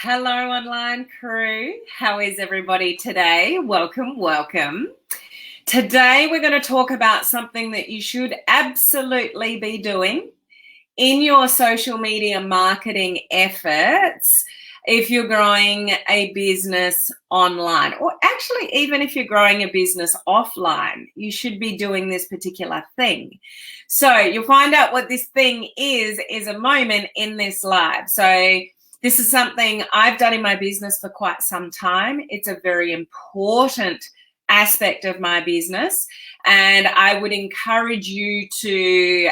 Hello, online crew. How is everybody today? Welcome, welcome. Today, we're going to talk about something that you should absolutely be doing in your social media marketing efforts if you're growing a business online, or actually, even if you're growing a business offline, you should be doing this particular thing. So you'll find out what this thing is a moment in this live. So this is something I've done in my business for quite some time. It's a very important aspect of my business, and I would encourage you to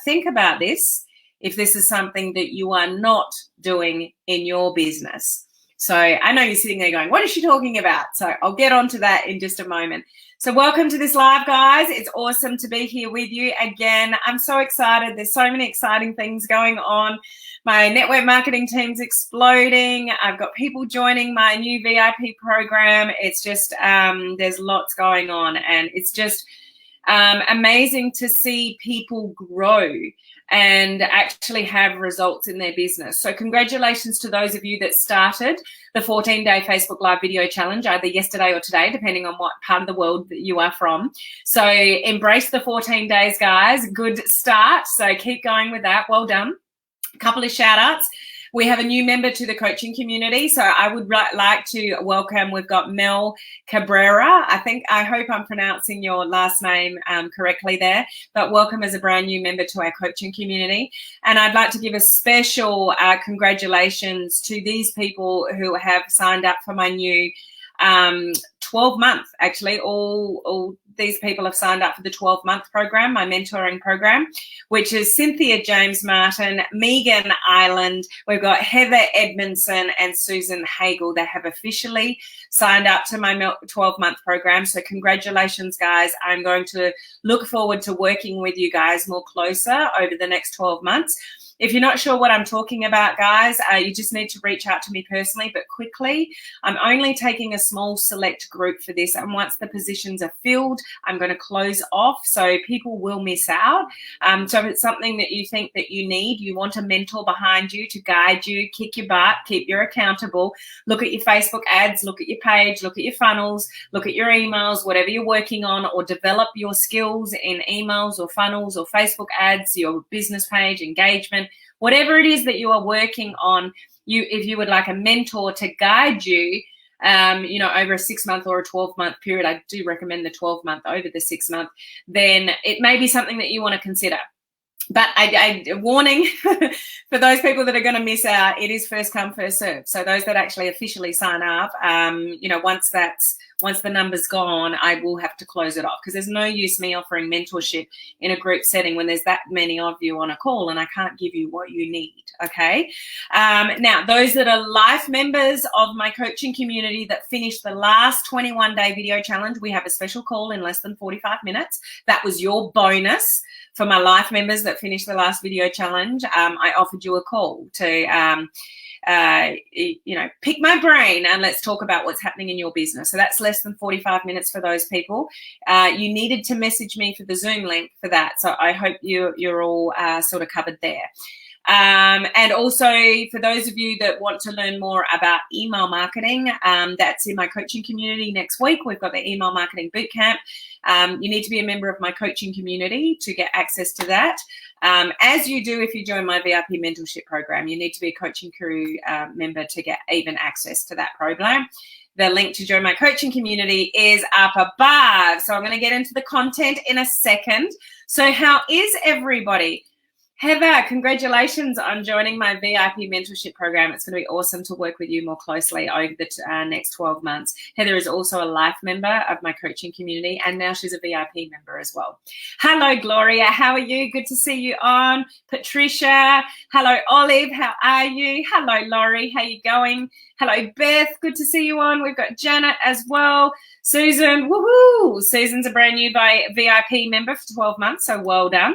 think about this if this is something that you are not doing in your business. So I know you're sitting there going, what is she talking about? So I'll get onto that in just a moment. So welcome to this live, guys. It's awesome to be here with you again. I'm so excited. There's so many exciting things going on. My network marketing team's exploding. I've got people joining my new VIP program. It's just, there's lots going on, and it's just amazing to see people grow and actually have results in their business. So congratulations to those of you that started the 14-day Facebook Live video challenge, either yesterday or today, depending on what part of the world that you are from. So embrace the 14 days, guys. Good start. So keep going with that. Well done. A couple of shout outs. We have a new member to the coaching community. So I would like to welcome, we've got Mel Cabrera. I hope I'm pronouncing your last name correctly there, but welcome as a brand new member to our coaching community. And I'd like to give a special congratulations to these people who have signed up for my new 12-month, actually, all these people have signed up for the 12-month program, my mentoring program, which is Cynthia James Martin, Megan Island. We've got Heather Edmondson and Susan Hagel. They have officially signed up to my 12-month program. So congratulations, guys. I'm going to look forward to working with you guys more closer over the next 12 months. If you're not sure what I'm talking about, guys, you just need to reach out to me personally, but quickly. I'm only taking a small select group for this, and once the positions are filled, I'm going to close off, so people will miss out. So if it's something that you think that you need, you want a mentor behind you to guide you, kick your butt, keep you accountable, look at your Facebook ads, look at your page, look at your funnels, look at your emails, whatever you're working on, or develop your skills in emails or funnels or Facebook ads, your business page, engagement, whatever it is that you are working on, if you would like a mentor to guide you, over a 6-month or a 12-month period, I do recommend the 12-month over the 6-month, then it may be something that you want to consider. But I warning for those people that are going to miss out, it is first come, first serve. So those that actually officially sign up, once the number's gone, I will have to close it off, because there's no use me offering mentorship in a group setting when there's that many of you on a call and I can't give you what you need. Okay. Now, those that are life members of my coaching community that finished the last 21-day video challenge, we have a special call in less than 45 minutes. That was your bonus. For my life members that finished the last video challenge, I offered you a call to, pick my brain and let's talk about what's happening in your business. So that's less than 45 minutes for those people. You needed to message me for the Zoom link for that. So I hope you're all sort of covered there. And also for those of you that want to learn more about email marketing, that's in my coaching community next week. We've got the email marketing bootcamp. You need to be a member of my coaching community to get access to that. As you do if you join my VIP Mentorship Program, you need to be a coaching crew member to get even access to that program. The link to join my coaching community is up above. So I'm going to get into the content in a second. So how is everybody? Heather, congratulations on joining my VIP mentorship program. It's going to be awesome to work with you more closely over the next 12 months. Heather is also a life member of my coaching community, and now she's a VIP member as well. Hello, Gloria. How are you? Good to see you on. Patricia. Hello, Olive. How are you? Hello, Laurie. How you going? Hello, Beth. Good to see you on. We've got Janet as well. Susan. Woohoo! Susan's a brand new VIP member for 12 months, so well done.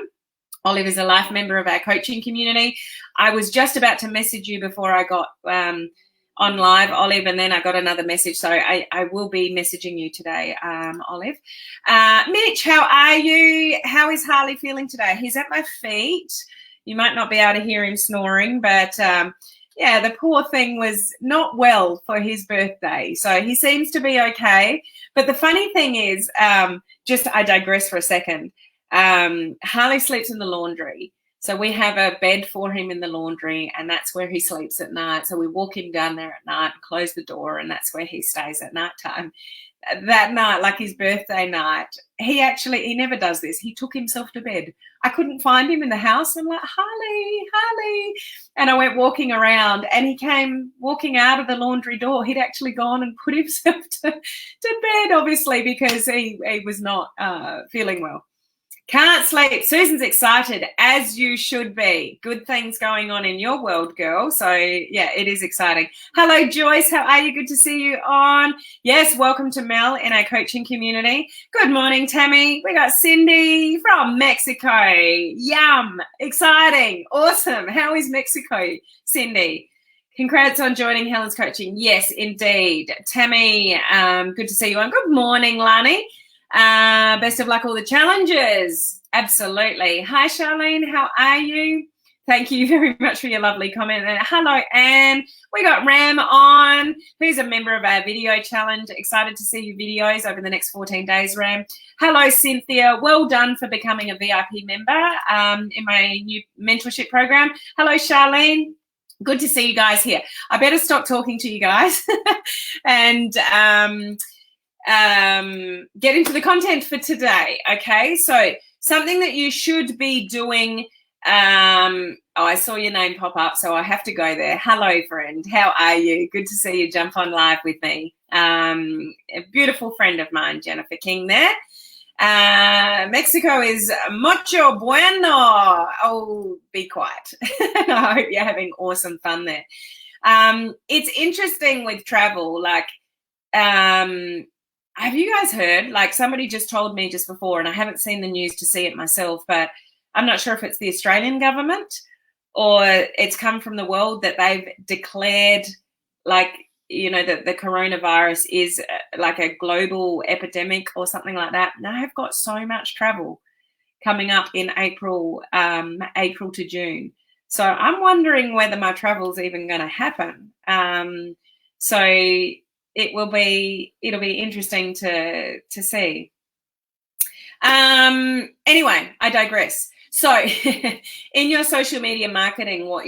Olive is a life member of our coaching community. I was just about to message you before I got on live, Olive, and then I got another message. So I will be messaging you today, Olive. Mitch, how are you? How is Harley feeling today? He's at my feet. You might not be able to hear him snoring, but yeah, the poor thing was not well for his birthday. So he seems to be okay. But the funny thing is, I digress for a second. Harley sleeps in the laundry. So we have a bed for him in the laundry, and that's where he sleeps at night. So we walk him down there at night, close the door, and that's where he stays at night time. That night, like his birthday night, he never does this. He took himself to bed. I couldn't find him in the house. I'm like, Harley. And I went walking around, and he came walking out of the laundry door. He'd actually gone and put himself to bed, obviously, because he was not feeling well. Can't sleep. Susan's excited, as you should be. Good things going on in your world, girl. So, yeah, it is exciting. Hello, Joyce. How are you? Good to see you on. Yes, welcome to Mel in our coaching community. Good morning, Tammy. We got Cindy from Mexico. Yum. Exciting. Awesome. How is Mexico, Cindy? Congrats on joining Helen's coaching. Yes, indeed. Tammy, good to see you on. Good morning, Lani. Best of luck, all the challenges. Absolutely. Hi, Charlene. How are you? Thank you very much for your lovely comment. And hello, Anne. We got Ram on, who's a member of our video challenge. Excited to see your videos over the next 14 days, Ram. Hello, Cynthia. Well done for becoming a VIP member in my new mentorship program. Hello, Charlene. Good to see you guys here. I better stop talking to you guys and get into the content for today. Okay, so something that you should be doing. I saw your name pop up, so I have to go there. Hello, friend. How are you? Good to see you jump on live with me. A beautiful friend of mine, Jennifer King there. Mexico is mucho bueno. Oh, be quiet. I hope you're having awesome fun there. It's interesting with travel, like, have you guys heard, like somebody just told me just before, and I haven't seen the news to see it myself, but I'm not sure if it's the Australian government or it's come from the world, that they've declared, like, you know, that the coronavirus is like a global epidemic or something like that. And I have got so much travel coming up in April to June. So I'm wondering whether my travel is even going to happen. So it'll be interesting to see. Anyway, I digress. So in your social media marketing, what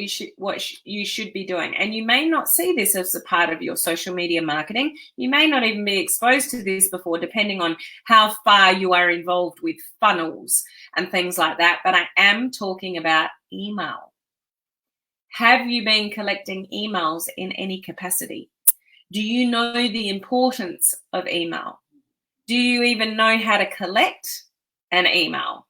you should be doing, and you may not see this as a part of your social media marketing. You may not even be exposed to this before, depending on how far you are involved with funnels and things like that. But I am talking about email. Have you been collecting emails in any capacity? Do you know the importance of email? Do you even know how to collect an email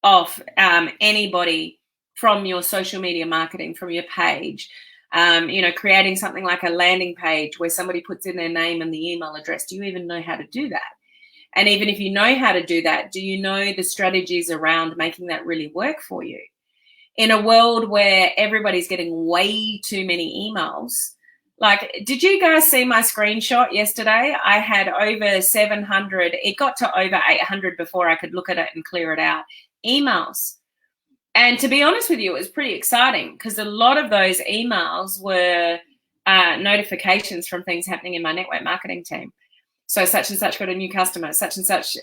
of anybody from your social media marketing, from your page? Creating something like a landing page where somebody puts in their name and the email address. Do you even know how to do that? And even if you know how to do that, do you know the strategies around making that really work for you? In a world where everybody's getting way too many emails, like, did you guys see my screenshot yesterday? I had over 700. It got to over 800 before I could look at it and clear it out. Emails. And to be honest with you, it was pretty exciting because a lot of those emails were notifications from things happening in my network marketing team. So such and such got a new customer, such and such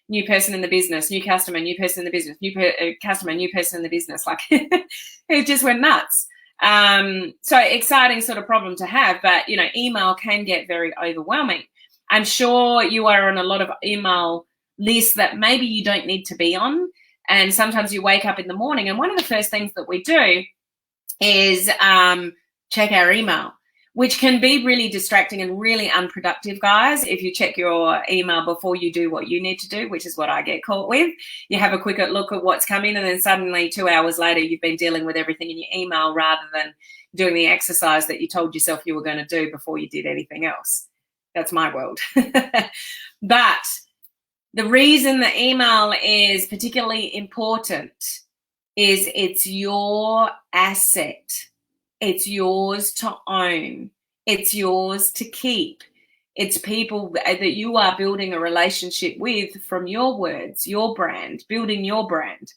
new person in the business, new customer, new person in the business, customer, new person in the business. Like, it just went nuts. So exciting sort of problem to have, but, you know, email can get very overwhelming. I'm sure you are on a lot of email lists that maybe you don't need to be on. And sometimes you wake up in the morning and one of the first things that we do is check our email, which can be really distracting and really unproductive, guys. If you check your email before you do what you need to do, which is what I get caught with, you have a quick look at what's coming, and then suddenly 2 hours later, you've been dealing with everything in your email rather than doing the exercise that you told yourself you were going to do before you did anything else. That's my world. But the reason the email is particularly important is it's your asset. It's yours to own. It's yours to keep. It's people that you are building a relationship with from your words, your brand, building your brand.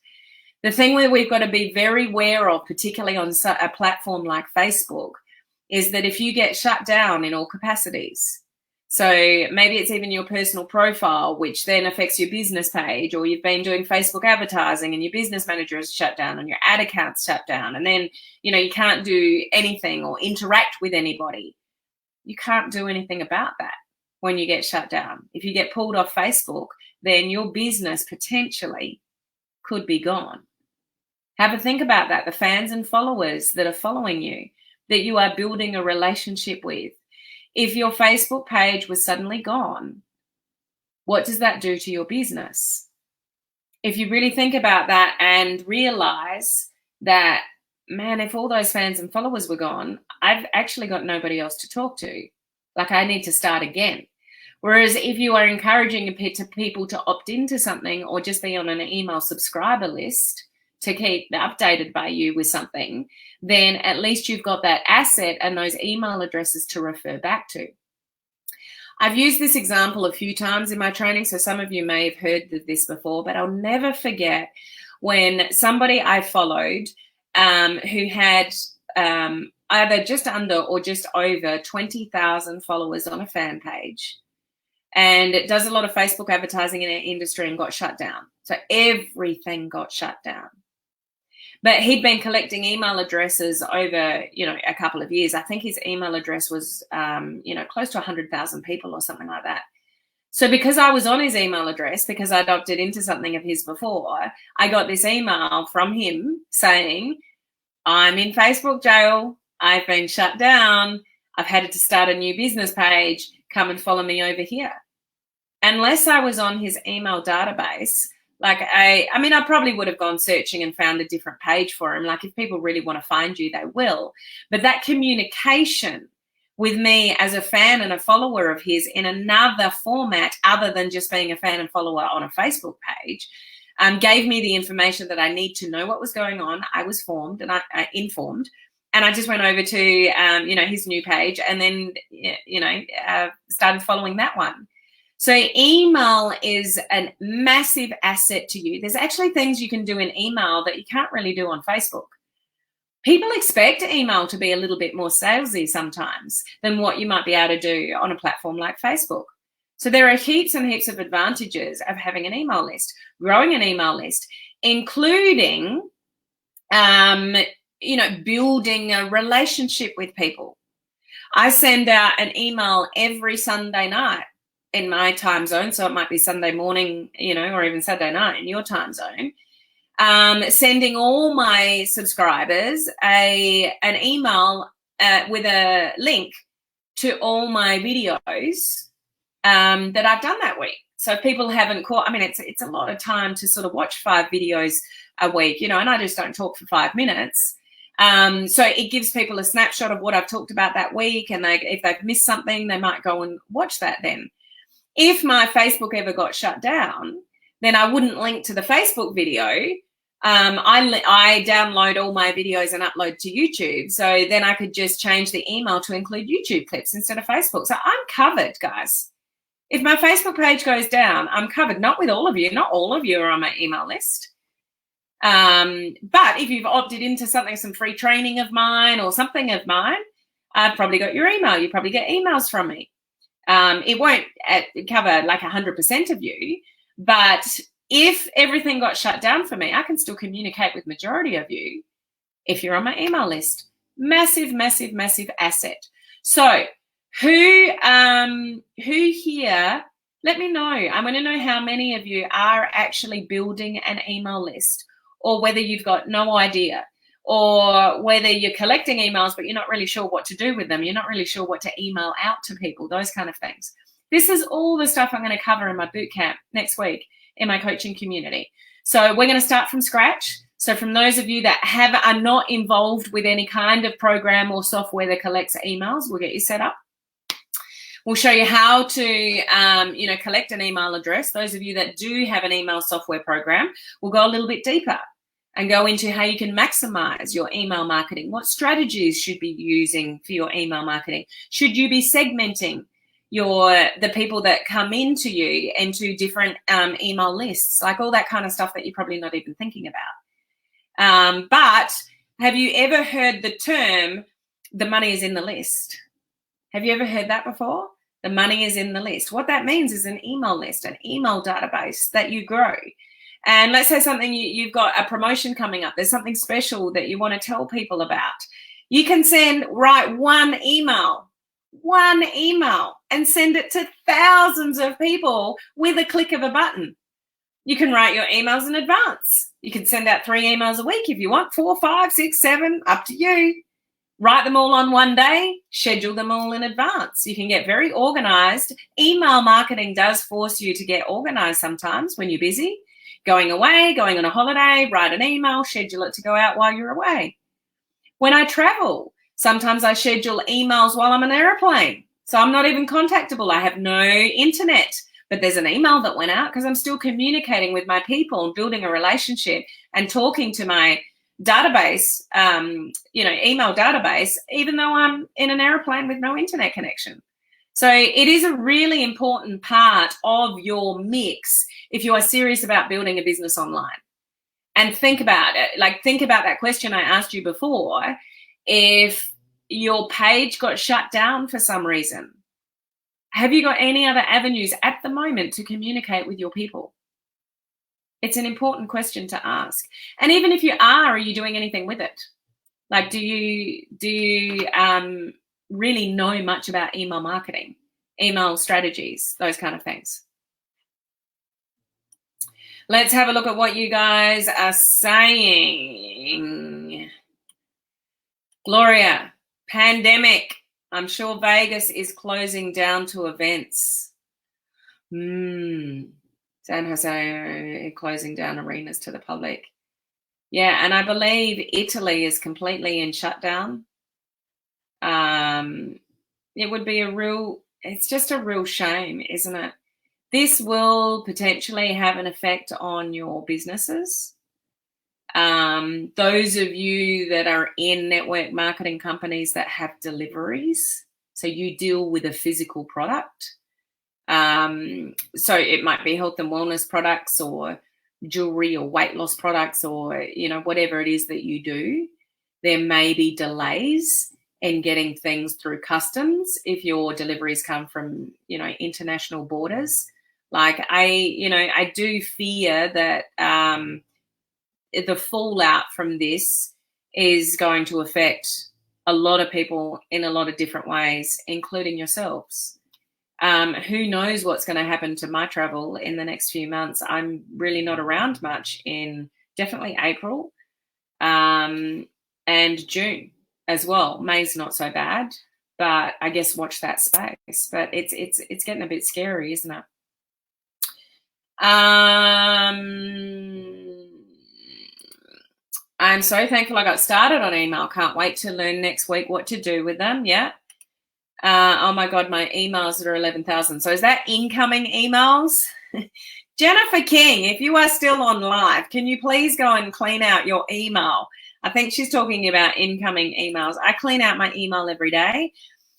The thing that we've got to be very aware of, particularly on a platform like Facebook, is that if you get shut down in all capacities, so maybe it's even your personal profile, which then affects your business page, or you've been doing Facebook advertising and your business manager is shut down and your ad account's shut down, and then, you know, you can't do anything or interact with anybody. You can't do anything about that when you get shut down. If you get pulled off Facebook, then your business potentially could be gone. Have a think about that. The fans and followers that are following you, that you are building a relationship with. If your Facebook page was suddenly gone, what does that do to your business? If you really think about that and realize that, man, if all those fans and followers were gone, I've actually got nobody else to talk to. Like, I need to start again. Whereas if you are encouraging people to opt into something or just be on an email subscriber list to keep updated by you with something, then at least you've got that asset and those email addresses to refer back to. I've used this example a few times in my training, so some of you may have heard this before, but I'll never forget when somebody I followed who had either just under or just over 20,000 followers on a fan page, and it does a lot of Facebook advertising in our industry, and got shut down. So everything got shut down. But he'd been collecting email addresses over, you know, a couple of years. I think his email address was, you know, close to 100,000 people or something like that. So because I was on his email address, because I'd opted into something of his before, I got this email from him saying, I'm in Facebook jail. I've been shut down. I've had to start a new business page. Come and follow me over here. Unless I was on his email database, like I probably would have gone searching and found a different page for him. Like, if people really want to find you, they will. But that communication with me as a fan and a follower of his in another format other than just being a fan and follower on a Facebook page gave me the information that I need to know what was going on. I was informed. And I just went over to, you know, his new page, and then, started following that one. So email is a massive asset to you. There's actually things you can do in email that you can't really do on Facebook. People expect email to be a little bit more salesy sometimes than what you might be able to do on a platform like Facebook. So there are heaps and heaps of advantages of having an email list, growing an email list, including, building a relationship with people. I send out an email every Sunday night in my time zone. So it might be Sunday morning, you know, or even Saturday night in your time zone. Sending all my subscribers an email with a link to all my videos that I've done that week. So if people haven't caught, I mean, it's a lot of time to sort of watch 5 videos a week, you know, and I just don't talk for 5 minutes. So it gives people a snapshot of what I've talked about that week, and if they've missed something, they might go and watch that then. If my Facebook ever got shut down, then I wouldn't link to the Facebook video. I download all my videos and upload to YouTube. So then I could just change the email to include YouTube clips instead of Facebook. So I'm covered, guys. If my Facebook page goes down, I'm covered. Not with all of you. Not all of you are on my email list. But if you've opted into something, some free training of mine or something of mine, I've probably got your email. You probably get emails from me. It won't cover like 100% of you, but if everything got shut down for me, I can still communicate with majority of you if you're on my email list. Massive, massive, massive asset. So who here, let me know. I want to know how many of you are actually building an email list, or whether you've got no idea, or whether you're collecting emails but you're not really sure what to do with them. You're not really sure what to email out to people, those kind of things. This is all the stuff I'm going to cover in my bootcamp next week in my coaching community. So we're going to start from scratch. So from those of you that are not involved with any kind of program or software that collects emails, we'll get you set up. We'll show you how to, collect an email address. Those of you that do have an email software program, we'll go a little bit deeper and go into how you can maximize your email marketing. What strategies should be using for your email marketing? Should you be segmenting the people that come into you into different email lists, like all that kind of stuff that you're probably not even thinking about. But have you ever heard the term, the money is in the list? Have you ever heard that before? The money is in the list. What that means is an email list, an email database that you grow. And let's say something, you've got a promotion coming up. There's something special that you want to tell people about. You can write one email, and send it to thousands of people with a click of a button. You can write your emails in advance. You can send out 3 emails a week if you want, 4, 5, 6, 7, up to you. Write them all on one day, schedule them all in advance. You can get very organized. Email marketing does force you to get organized sometimes when you're busy. Going away, going on a holiday, write an email, schedule it to go out while you're away. When I travel, sometimes I schedule emails while I'm on an airplane. So I'm not even contactable. I have no internet, but there's an email that went out because I'm still communicating with my people and building a relationship and talking to my database, email database, even though I'm in an airplane with no internet connection. So it is a really important part of your mix if you are serious about building a business online. And think about it, think about that question I asked you before. If your page got shut down for some reason, have you got any other avenues at the moment to communicate with your people? It's an important question to ask. And even if you are you doing anything with it? Do you really know much about email marketing, email strategies, those kind of things? Let's have a look at what you guys are saying. Gloria, pandemic. I'm sure Vegas is closing down to events. San Jose closing down arenas to the public. Yeah, and I believe Italy is completely in shutdown. It would be it's just a real shame, isn't it? This will potentially have an effect on your businesses. Those of you that are in network marketing companies that have deliveries, so you deal with a physical product. So it might be health and wellness products or jewelry or weight loss products or, whatever it is that you do. There may be delays in getting things through customs if your deliveries come from, international borders. I do fear that the fallout from this is going to affect a lot of people in a lot of different ways, including yourselves. Who knows what's going to happen to my travel in the next few months? I'm really not around much in definitely April and June as well. May's not so bad, but I guess watch that space. But it's getting a bit scary, isn't it? I'm so thankful I got started on email. Can't wait to learn next week what to do with them. Yeah. Oh my God, my emails are 11,000. So is that incoming emails? Jennifer King, if you are still on live, can you please go and clean out your email? I think she's talking about incoming emails. I clean out my email every day.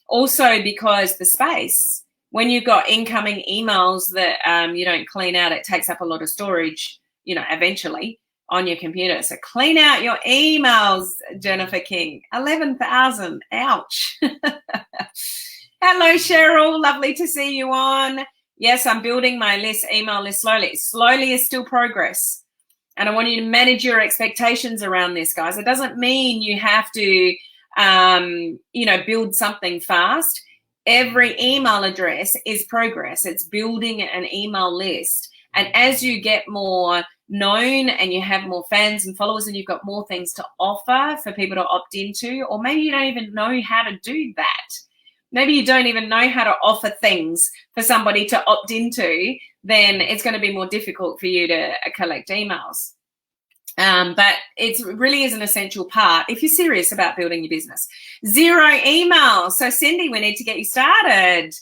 Also because the space, when you've got incoming emails that you don't clean out, it takes up a lot of storage, eventually on your computer. So clean out your emails, Jennifer King. 11,000. Ouch. Hello, Cheryl. Lovely to see you on. Yes, I'm building my email list slowly. Slowly is still progress. And I want you to manage your expectations around this, guys. It doesn't mean you have to, build something fast. Every email address is progress. It's building an email list. And as you get more known and you have more fans and followers and you've got more things to offer for people to opt into, or maybe you don't even know how to do that. Maybe you don't even know how to offer things for somebody to opt into, then it's going to be more difficult for you to collect emails. But it really is an essential part if you're serious about building your business. 0 emails. So Cindy, we need to get you started.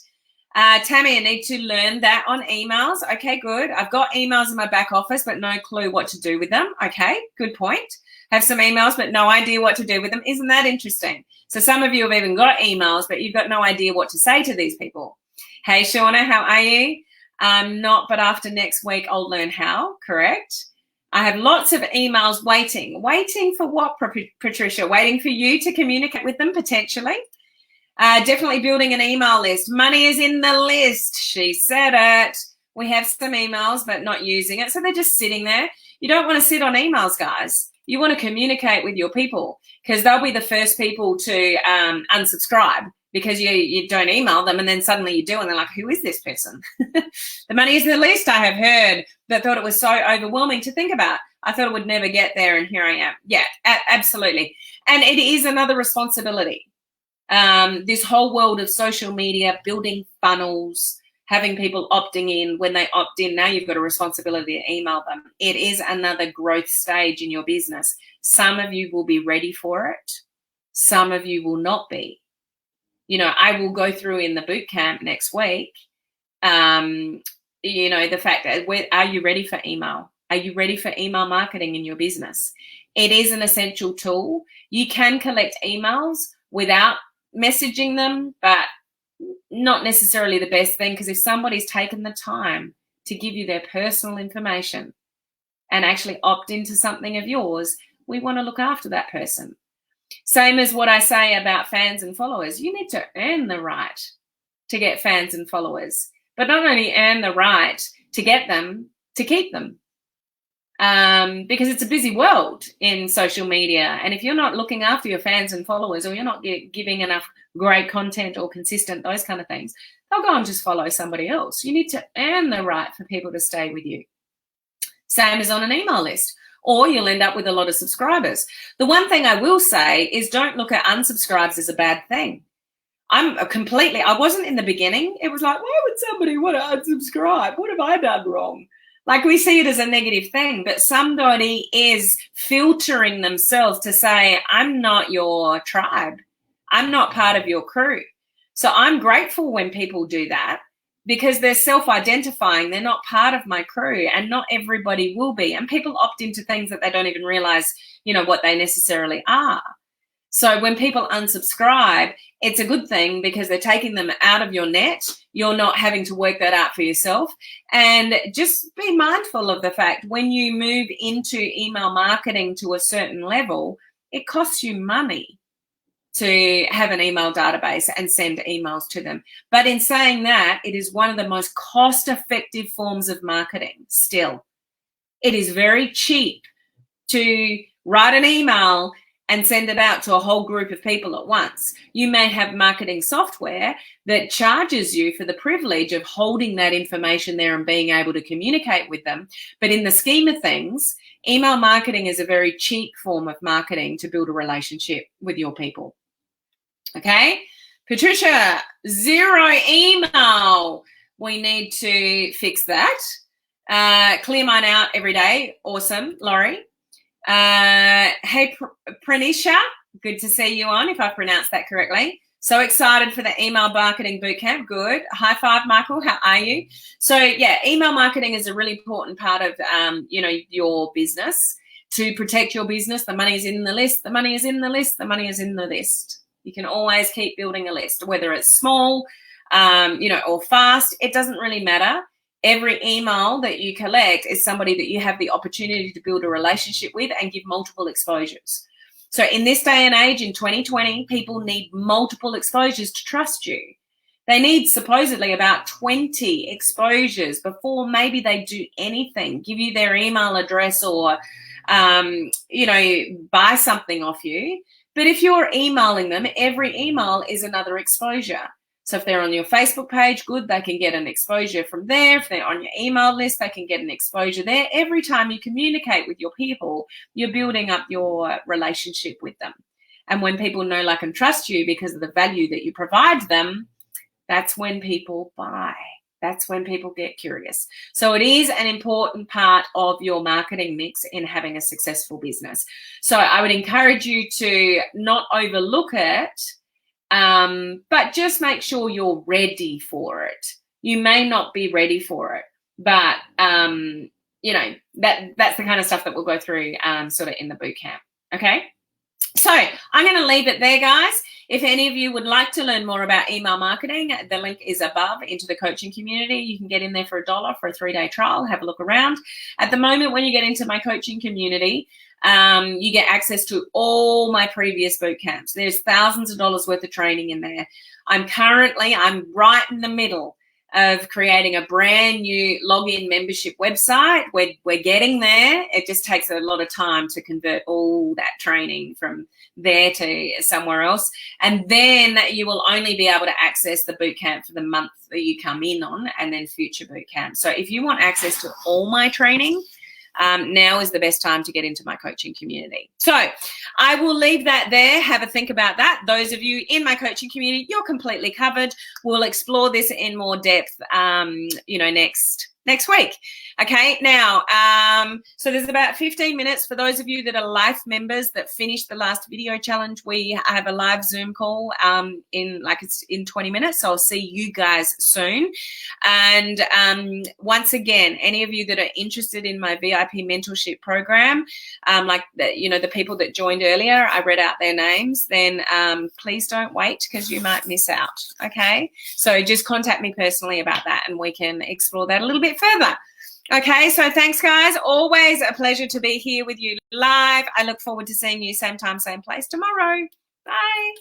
Tammy, I need to learn that on emails. Okay, good. I've got emails in my back office, but no clue what to do with them. Okay, good point. Have some emails, but no idea what to do with them. Isn't that interesting? So some of you have even got emails, but you've got no idea what to say to these people. Hey, Shauna, how are you? Not, but after next week, I'll learn how, correct? I have lots of emails waiting. Waiting for what, Patricia? Waiting for you to communicate with them, potentially. Definitely building an email list. Money is in the list. She said it. We have some emails, but not using it. So they're just sitting there. You don't want to sit on emails, guys. You want to communicate with your people, because they'll be the first people to unsubscribe, because you don't email them, and then suddenly you do, and they're like, who is this person? The money is in the list, I have heard, but thought it was so overwhelming to think about. I thought it would never get there, and here I am. Yeah, absolutely. And it is another responsibility. This whole world of social media, building funnels, having people opting in. When they opt in, now you've got a responsibility to email them. It is another growth stage in your business. Some of you will be ready for it. Some of you will not be. You know, I will go through in the boot camp next week, you know, the fact that, are you ready for email? Are you ready for email marketing in your business? It is an essential tool. You can collect emails without messaging them, but not necessarily the best thing, because if somebody's taken the time to give you their personal information and actually opt into something of yours, we want to look after that person. Same as what I say about fans and followers. You need to earn the right to get fans and followers, but not only earn the right to get them, to keep them. Because it's a busy world in social media. And if you're not looking after your fans and followers, or you're not giving enough great content or consistent, those kind of things, they'll go and just follow somebody else. You need to earn the right for people to stay with you. Same as on an email list, or you'll end up with a lot of subscribers. The one thing I will say is, don't look at unsubscribes as a bad thing. I wasn't in the beginning. It was like, why would somebody want to unsubscribe? What have I done wrong? Like, we see it as a negative thing, but somebody is filtering themselves to say, I'm not your tribe. I'm not part of your crew. So I'm grateful when people do that, because they're self-identifying. They're not part of my crew, and not everybody will be. And people opt into things that they don't even realize, you know, what they necessarily are. So when people unsubscribe, it's a good thing, because they're taking them out of your net. You're not having to work that out for yourself. And just be mindful of the fact, when you move into email marketing to a certain level, it costs you money to have an email database and send emails to them. But in saying that, it is one of the most cost-effective forms of marketing still. It is very cheap to write an email and send it out to a whole group of people at once. You may have marketing software that charges you for the privilege of holding that information there and being able to communicate with them. But in the scheme of things, email marketing is a very cheap form of marketing to build a relationship with your people. Okay, Patricia, 0 email. We need to fix that. Clear mine out every day. Awesome, Laurie. Hey, Pranisha, good to see you on, if I pronounced that correctly. So excited for the email marketing bootcamp. Good. High five, Michael. How are you? So yeah, email marketing is a really important part of, you know, your business. To protect your business, the money is in the list. The money is in the list. The money is in the list. You can always keep building a list, whether it's small, you know, or fast. It doesn't really matter. Every email that you collect is somebody that you have the opportunity to build a relationship with and give multiple exposures. So in this day and age, in 2020, people need multiple exposures to trust you. They need supposedly about 20 exposures before maybe they do anything, give you their email address, or, you know, buy something off you. But if you're emailing them, every email is another exposure. So if they're on your Facebook page, good, they can get an exposure from there. If they're on your email list, they can get an exposure there. Every time you communicate with your people, you're building up your relationship with them. And when people know, like, and trust you because of the value that you provide them, that's when people buy. That's when people get curious. So it is an important part of your marketing mix in having a successful business. So I would encourage you to not overlook it, but just make sure you're ready for it. You may not be ready for it, but you know, that's the kind of stuff that we'll go through sort of in the boot camp. Okay. So I'm going to leave it there, guys. If any of you would like to learn more about email marketing, the link is above into the coaching community. You can get in there for $1 for a 3-day trial. Have a look around. At the moment, when you get into my coaching community, you get access to all my previous boot camps. There's thousands of dollars worth of training in there. I'm right in the middle of creating a brand new login membership website. We're getting there. It just takes a lot of time to convert all that training from there to somewhere else. And then you will only be able to access the bootcamp for the month that you come in on, and then future bootcamps. So if you want access to all my training, now is the best time to get into my coaching community. So I will leave that there. Have a think about that. Those of you in my coaching community, you're completely covered. We'll explore this in more depth, next week. Okay, now, so there's about 15 minutes for those of you that are life members that finished the last video challenge. We have a live Zoom call it's in 20 minutes. So I'll see you guys soon. And once again, any of you that are interested in my VIP Mentorship Program, the people that joined earlier, I read out their names, then please don't wait, because you might miss out. Okay, so just contact me personally about that and we can explore that a little bit further. Okay, so thanks, guys. Always a pleasure to be here with you live. I look forward to seeing you same time, same place tomorrow. Bye.